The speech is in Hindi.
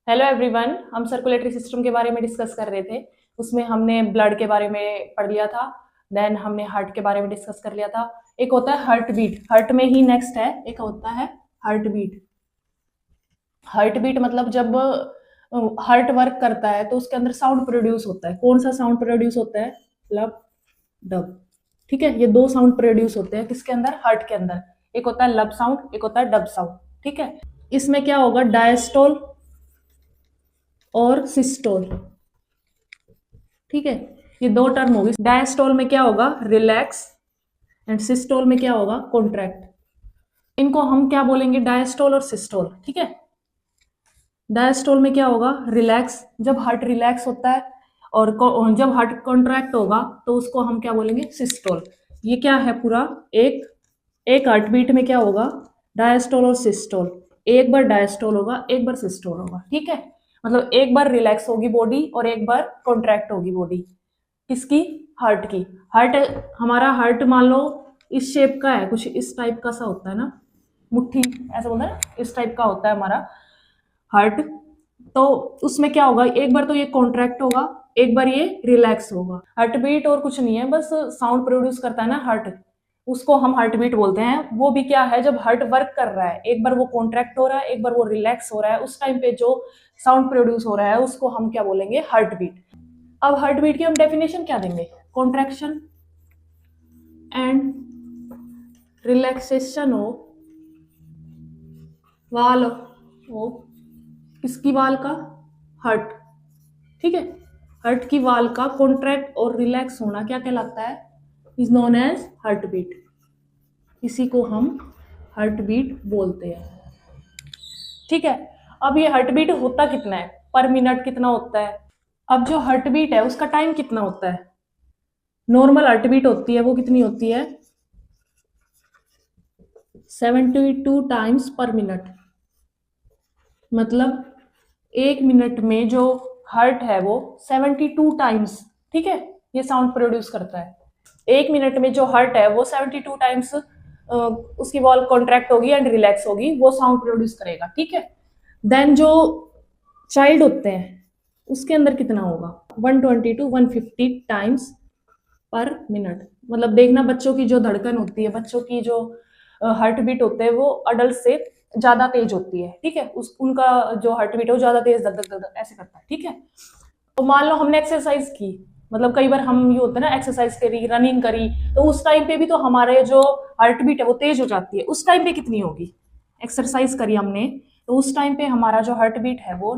हेलो एवरीवन, हम सर्कुलेटरी सिस्टम के बारे में डिस्कस कर रहे थे। उसमें हमने ब्लड के बारे में पढ़ लिया था। देन हमने हार्ट के बारे में डिस्कस कर लिया था। एक होता है हार्ट बीट, हार्ट में ही नेक्स्ट है एक होता है हार्ट बीट। हार्ट बीट मतलब जब हार्ट वर्क करता है तो उसके अंदर साउंड प्रोड्यूस होता है। कौन सा साउंड प्रोड्यूस होता है? लब, डब। ठीक है, ये दो साउंड प्रोड्यूस होते हैं किसके अंदर? हार्ट के अंदर। एक होता है लब साउंड, एक होता है डब साउंड। ठीक है, इसमें क्या होगा? डायस्टोल और सिस्टोल। ठीक है, ये दो टर्म होगी। डायस्टोल में क्या होगा? रिलैक्स। एंड सिस्टोल में क्या होगा? कॉन्ट्रैक्ट। इनको हम क्या बोलेंगे? डायस्टोल और सिस्टोल। ठीक है, डायस्टोल में क्या होगा? रिलैक्स। जब हार्ट रिलैक्स होता है और जब हार्ट कॉन्ट्रैक्ट होगा तो उसको हम क्या बोलेंगे? सिस्टोल। ये क्या है पूरा? एक एक हार्ट बीट में क्या होगा? डायस्टोल और सिस्टोल। एक बार डायस्टोल होगा, एक बार सिस्टोल होगा। ठीक है, मतलब एक बार रिलैक्स होगी बॉडी और एक बार कॉन्ट्रैक्ट होगी बॉडी। किसकी? हार्ट की। हार्ट, हमारा हार्ट मान लो इस शेप का है, कुछ इस टाइप का सा होता है ना, मुट्ठी ऐसा बोलते हैं ना, इस टाइप का होता है हमारा हार्ट। तो उसमें क्या होगा? एक बार तो ये कॉन्ट्रैक्ट होगा, एक बार ये रिलैक्स होगा। हार्ट बीट और कुछ नहीं है, बस साउंड प्रोड्यूस करता है ना हार्ट, उसको हम हार्ट बीट बोलते हैं। वो भी क्या है? जब हार्ट वर्क कर रहा है, एक बार वो कॉन्ट्रैक्ट हो रहा है, एक बार वो रिलैक्स हो रहा है, उस टाइम पे जो साउंड प्रोड्यूस हो रहा है उसको हम क्या बोलेंगे? Heart beat. अब हार्ट बीट की हम डेफिनेशन क्या देंगे? Contraction and relaxation of wall of, किसकी वाल का? हार्ट। ठीक है, हार्ट की वाल का कॉन्ट्रैक्ट और रिलैक्स होना क्या कहलाता है? Is known as heart beat. इसी को हम हार्ट बीट बोलते हैं। ठीक है, अब ये हार्ट बीट होता कितना है? पर मिनट कितना होता है? अब जो हार्ट बीट है उसका टाइम कितना होता है? नॉर्मल हार्ट बीट होती है वो कितनी होती है? 72 टाइम्स पर मिनट। मतलब एक मिनट में जो हार्ट है वो 72 टाइम्स, ठीक है, ये साउंड प्रोड्यूस करता है। एक मिनट में जो हार्ट है वो 72 टाइम्स उसकी वॉल कॉन्ट्रैक्ट होगी एंड रिलैक्स होगी, वो साउंड प्रोड्यूस करेगा। ठीक है, देन जो चाइल्ड होते हैं उसके अंदर कितना होगा? 120 टू 150 टाइम्स पर मिनट। मतलब देखना, बच्चों की जो धड़कन होती है, बच्चों की जो हार्ट बीट होते हैं वो अडल्ट से ज्यादा तेज होती है। ठीक है, उनका जो हार्ट बीट है वो ज्यादा तेज धक धक धक ऐसे करता है। ठीक है, तो मान लो हमने एक्सरसाइज की, मतलब कई बार हम ये होता है ना, एक्सरसाइज करी, रनिंग करी, तो उस टाइम पे भी तो हमारे जो हार्ट बीट है वो तेज हो जाती है। उस टाइम पे कितनी होगी? एक्सरसाइज करी हमने तो उस टाइम पे हमारा जो हार्ट बीट है वो